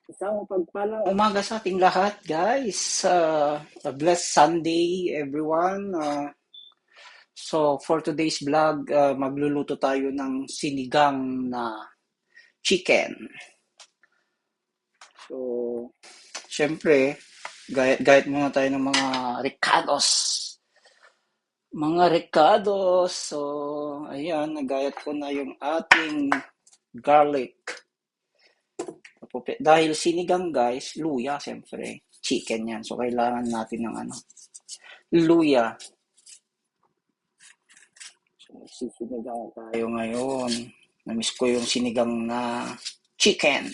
Isang pagpalang umaga sa ating lahat, guys. A blessed Sunday, everyone. So, for today's vlog, magluluto tayo ng sinigang na chicken. So, syempre, gayat muna tayo ng mga recados. Mga recados. So, ayan, nagayat ko na yung ating garlic. Dahil sinigang, guys, luya, syempre. Chicken yan. So, kailangan natin ng luya. Sisinigang tayo ngayon. Namiss ko yung sinigang na chicken.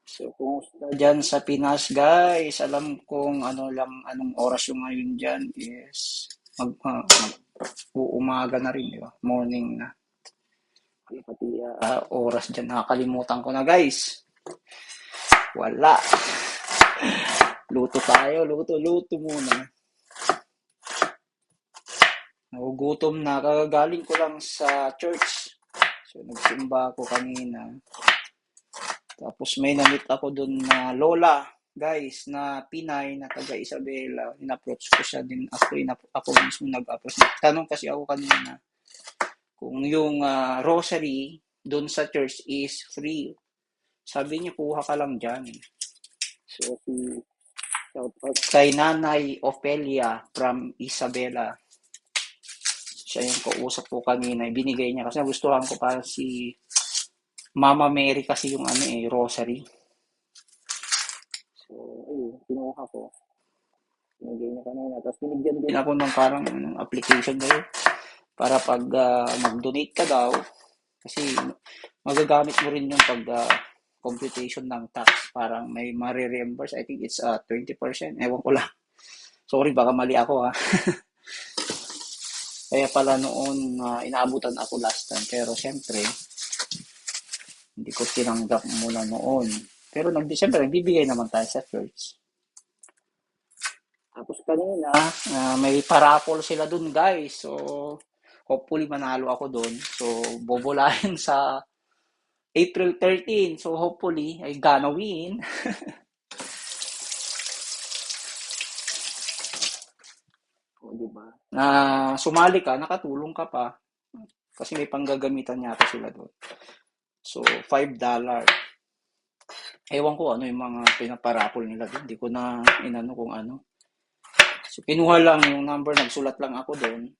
So, kumusta dyan sa Pinas, guys? Alam kong anong oras yung ngayon dyan is umaga na rin, di ba? Morning na. Pati oras dyan, nakakalimutan ko na, guys. Wala. Luto tayo, luto muna. Nagugutom na, kagagaling ko lang sa church. So, nagsimba ako kanina. Tapos may namit ako dun na lola, guys, na Pinay, na taga Isabela. In-approach ko siya din. Ako mismo nag-approach. Tanong kasi ako kanina kung yung rosary dun sa church is free. Sabi niya, kuha ka lang dyan. So, shout out kay Nanay Ofelia from Isabela. Siya yung kausap ko kanina. Binigay niya kasi gustuhan ko para si Mama Mary kasi yung rosary. So, ayun, kinuha ko. Binigay niya kanina. Tapos binigyan din ako ng parang application daw para pag mag-donate ka daw, kasi magagamit mo rin yung pag computation ng tax. Parang may ma-reimburse. I think it's 20%. Ewan ko lang. Sorry, baka mali ako ha. Kaya pala noon inaabutan ako last time. Pero siyempre, hindi ko tinanggap muna noon. Pero siyempre, nagbibigay naman tayo sa church. Tapos kanina, may parapol sila dun, guys. So, hopefully manalo ako dun. So, bobolahin sa April 13. So, hopefully, I gonna win. O, diba? Na sumali ka, nakatulong ka pa. Kasi may panggagamitan yata sila doon. So, $5. Ewan ko ano yung mga pinaparapol nila doon. Hindi ko na inano kung ano. So, kinuha lang yung number. Nagsulat lang ako doon.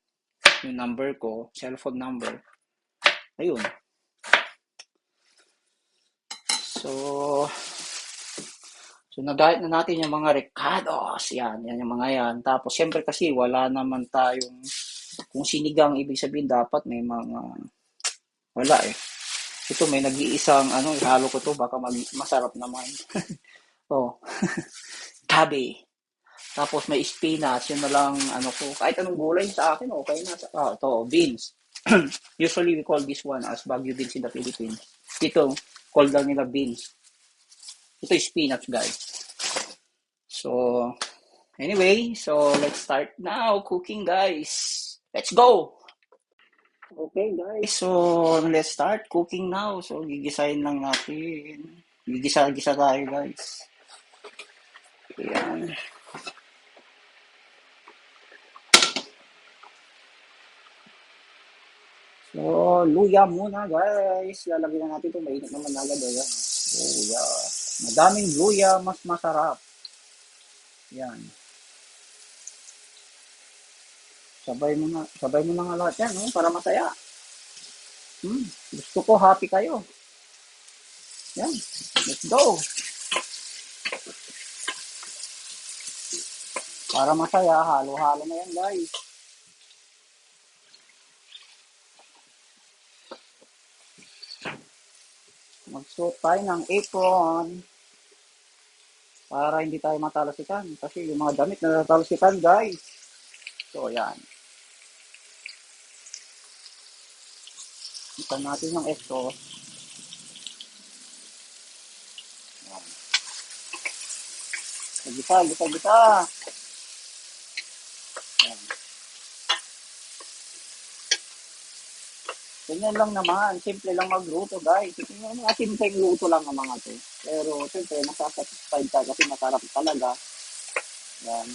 Yung number ko, cellphone number. Ayun. So, nagayat na natin yung mga recados. Yan yung mga yan. Tapos, siyempre kasi wala naman tayong, kung sinigang, ibig sabihin dapat may mga, wala eh. Ito may nag-iisang, ihalo ko to, baka masarap naman. Oh, tabi. Tapos may spinach, yun na lang, ko. Kahit anong gulay sa akin, okay na. Ito, beans. Usually we call this one as Baguio beans in the Philippines. Dito, call lang nila beans. Ito is spinach, guys. So, anyway, so let's start now cooking, guys. Let's go! Okay, guys. So, let's start cooking now. So, gigisahin lang natin. Gigisa-gisa tayo, guys. Ayan. So, luya muna, guys. Lalagyan na natin ito. Mainit naman agad. Ayan. Luya. Madaming luya, mas masarap. Yan. Sabay mo na nga lahat yan, no? Para masaya. Gusto ko happy kayo. Yan. Let's go. Para masaya, halo-halo na yan, guys. Magsuot tayo ng apron para hindi tayo matalasikan. Kasi yung mga damit na natalasikan, guys. So, yan. Ikan natin yung exhaust. Yan. Gita. Yan. So, Ganyan lang naman. Simple lang magluto, guys. Yung mga simpleng luto lang ang mga to. Pero, siyempre, nasasatisfied ka kasi masarap talaga. Yan.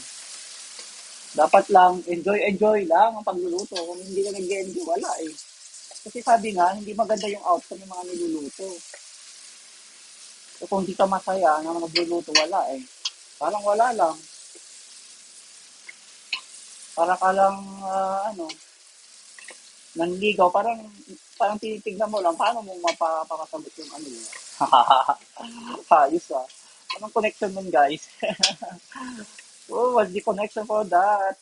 Dapat lang, enjoy lang ang pagluluto. Kung hindi ka nag-enjoy, wala eh. Kasi sabi nga, hindi maganda yung outcome ng mga niluluto. So, kung hindi ka masaya na magluluto, wala eh. Parang wala lang. Para ka lang, ano, nanligaw. Parang tinitignan mo lang, paano mo mapapakasagot yung ano yun. Ayos ah. Anong connection nun, guys? Oh, what's the connection for that?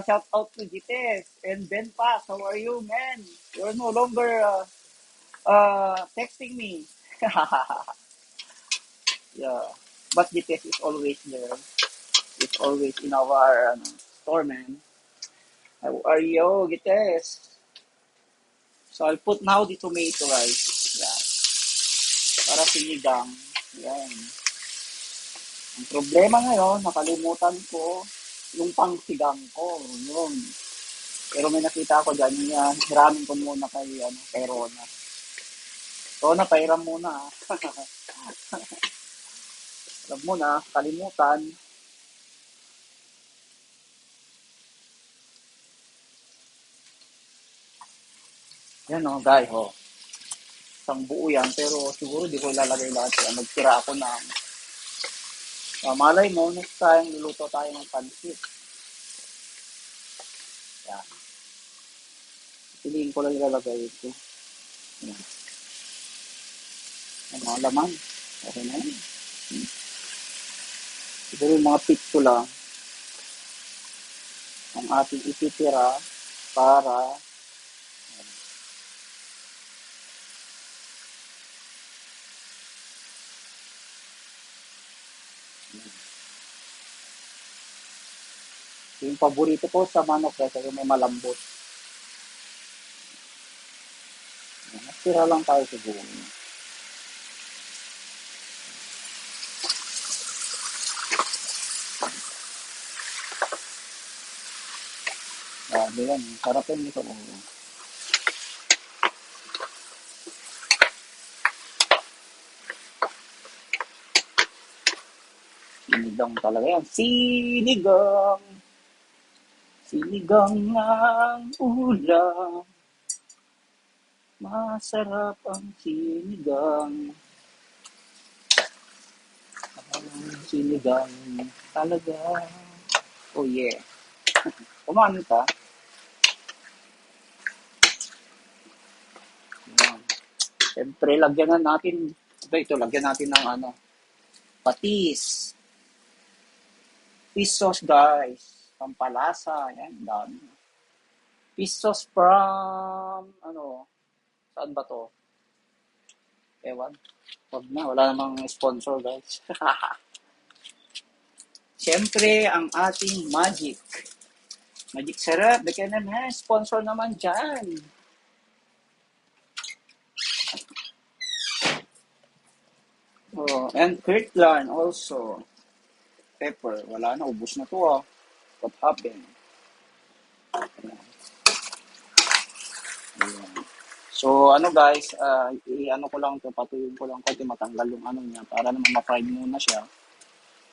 Shout out to Gites and Ben Pax. How are you, man? You're no longer texting me. Yeah. But Gites is always there. It's always in our store, man. How are you, Gites? So I'll put now the tomato rice. Yeah. Para sinigang. Yan. Ang problema ngayon, nakalimutan ko yung pangsigang ko. Yun. Pero may nakita ako dyan, hiramin ko muna kay Rona. Rona, pahiram muna. Alam mo na, kalimutan. Yan o, guys, ho. Isang buo yan, pero siguro di ko ilalagay lahat yan. Nagtira ako na. Malay mo, next time, luluto tayo ng pansit. Yan. Piliin ko lang ilalagay ito. Yan. Ang mga laman. Okay na yan. Siguro yung mga picto lang ang ating ititira para yung paborito ko sa manok kasi yung may malambot. Tira lang tayo siguro. Grabe yan. Sarap yan ito. Sinigang talaga yan. Sinigang. Sinigang ng ulam. Masarap ang sinigang. Ang sinigang talaga. Oh yeah. Kumain ka. Yan. Siyempre, lagyan na natin. Ito, lagyan natin ng patis. Fish sauce, guys. Pampalasa. Yan, dami. Fish sauce from, saan ba to? Ewan. Wag na, wala namang sponsor, guys. Siyempre, ang ating Magic. Magic Sarap, bigyan na, sponsor naman dyan. Oh, and Kirtland also. Pepper, wala na, ubos na to ah. What happened? Ayan. Ayan. So, guys, i-ano ko lang to, patuyong ko lang konti, matanggal yung niya, para naman ma-fry muna siya.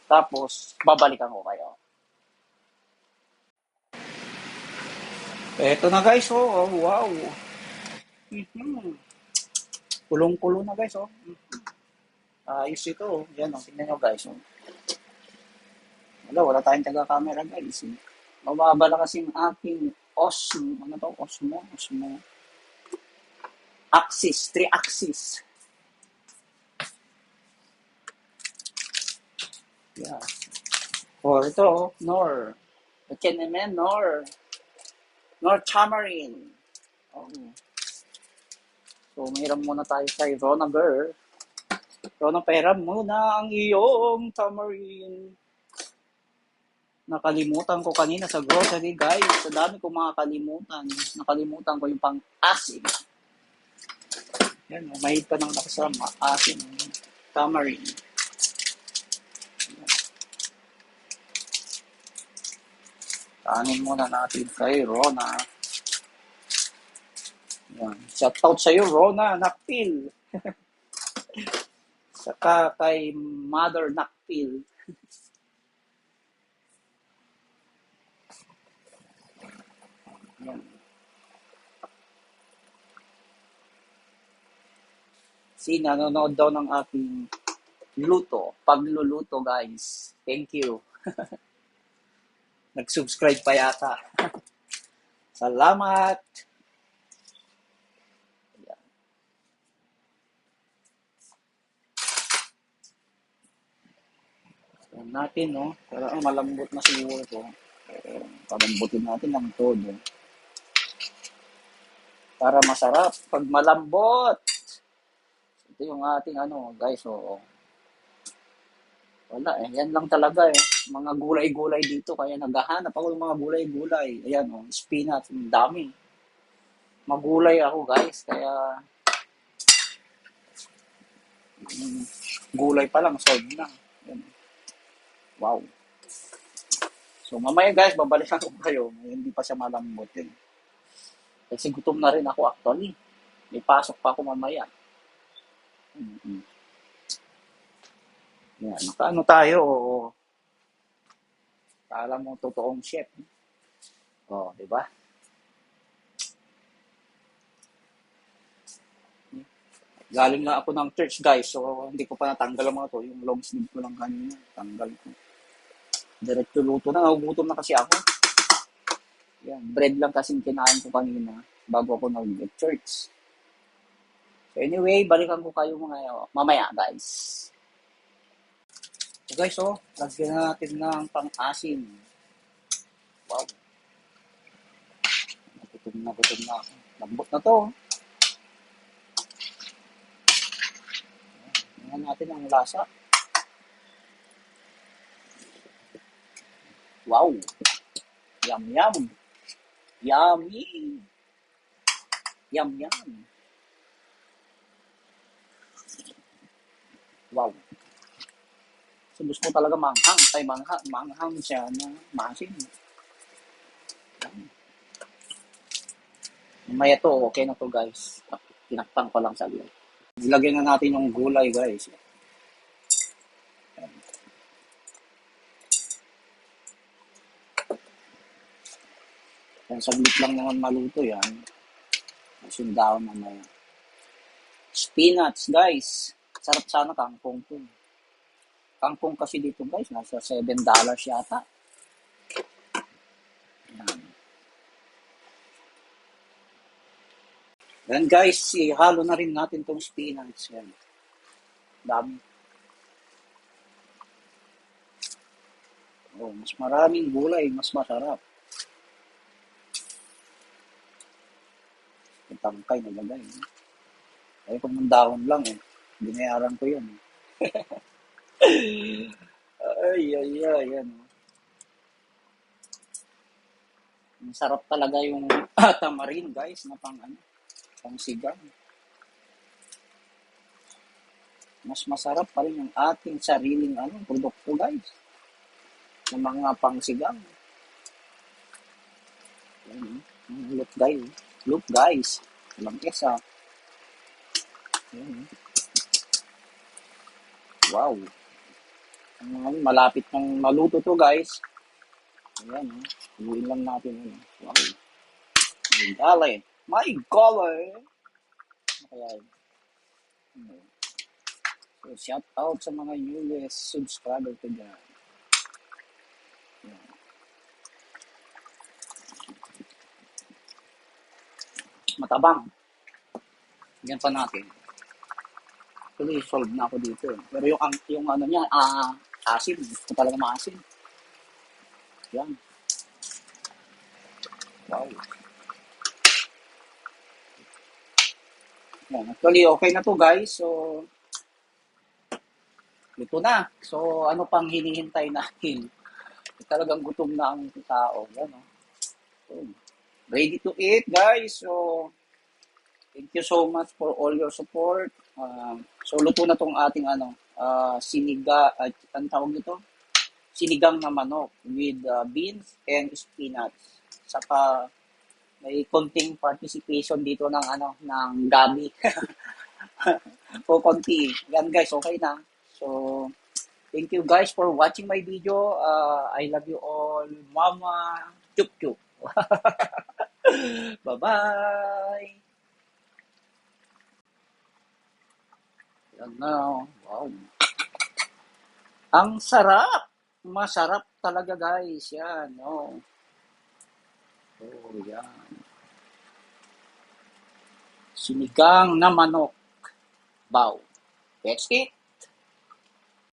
Tapos, babalikan ko kayo. Eto na guys, oh, wow. Mm-hmm. Kulong-kulo na guys, oh. Ayos ito, oh. Yan, oh, tingnan nyo guys, oh. Wala tayong taga-camera guys. Eh. Mababala kasi yung aking Osmo. Axis, 3 axis. Yeah. Or ito, Nor. Ito naman, Nor Tamarin. Oh. So, mahiram muna tayo kay Rona Girl. Rona, pahiram muna ang iyong Tamarin. Nakalimutan ko kanina sa grocery, guys. Sa dami kong mga kalimutan. Nakalimutan ko yung pang-asin. Yan, mahid pa ng nakasama. Asin. Tamarin. Kanin muna natin kay Rona. Yan. Shout out sa'yo, Rona Nakpil. Saka kay Mother Nakpil. Yan. Si nanonood daw ng ating luto. Pagluluto, guys. Thank you. Nag-subscribe pa yata. Salamat. Yan. Yan natin, no? Pero malambot na siguro to. Palambutin natin ng todo. Para masarap. Pag malambot. Ito yung ating ano, guys. So, wala eh. Yan lang talaga eh. Mga gulay-gulay dito. Kaya naghahanap ako ng mga gulay-gulay. Ayan oh, spinach. Ang dami. Magulay ako guys. Kaya mm, gulay pa lang. Solve na. Ayan. Wow. So mamaya guys, babalikan ko kayo. Hindi pa siya malambot eh. Kasi gutom na rin ako actually. May pasok pa ako mamaya. Mm-hmm. Yan. Nakaano tayo? Alam mo, totoong chef. Oh, di ba? Galing na ako ng church, guys. So, hindi ko pa natanggal ang mga to. Yung long sleeve ko lang kanina. Tanggal ko. Diretso luto na. Nagugutom na kasi ako. Yan. Bread lang kasing kinain ko kanina bago ako nag-church. So, anyway, balikan ko kayo mga mamaya, guys. So, guys, oh. Lagyan na natin ng pang-asin. Wow. Gutom na ako. Lambot na to. Tingnan natin ang lasa. Wow. Yum, yum. Yummy. Yum, yum. Wow. So, gusto ko talaga manghang. Ay, manghang siya na maasim. Mamaya to, okay na to guys. Tinakpan ko lang sa liyo. Ilagyan na natin yung gulay guys. Kung saglit lang naman maluto yan. Asin down mamaya. Spinach guys. Sarap sana kangkong to. Kangkong kasi dito guys, nasa $7 yata. Yan. Yan guys, ihalo na rin natin tong spinach. Yan. Dami. Oh, mas maraming gulay, mas masarap. Yung tangkay nalagay. Ay, kung ng dahon lang eh. Binayaran ko yun. Ay, yan. Ang sarap talaga yung tamarin guys na pang sigang. Mas masarap pa rin yung ating sariling produkto guys. Ng mga pang sigang. Look guys. Look guys. Walang isa. Wow. Malapit ng maluto to guys. Ayan. Ibuin lang natin. Wow. My golly. My golly. Kaya, so, shout out sa mga newest subscriber ko dyan. Matabang. Yan pa natin. Actually, solve na ako dito. Pero yung ano niya, asin. Gusto talaga maasin. Yan. Wow. Yan. Actually, okay na to guys. So, ito na. So, ano pang hinihintay natin? Talagang gutom na ang tao. Yan, oh. So, ready to eat guys. So, thank you so much for all your support. So, luto na tong ating siniga, ang tawag nito? Sinigang na manok with beans and spinach. Saka May konting participation dito ng ng gabi. O konti. Yan guys, okay na. So, thank you guys for watching my video. I love you all. Mama. Chup chup. Bye-bye. Yan na. Wow. Ang sarap. Masarap talaga guys. Yan. Oh. Oh, yan. Sinigang na manok. Bow. That's it.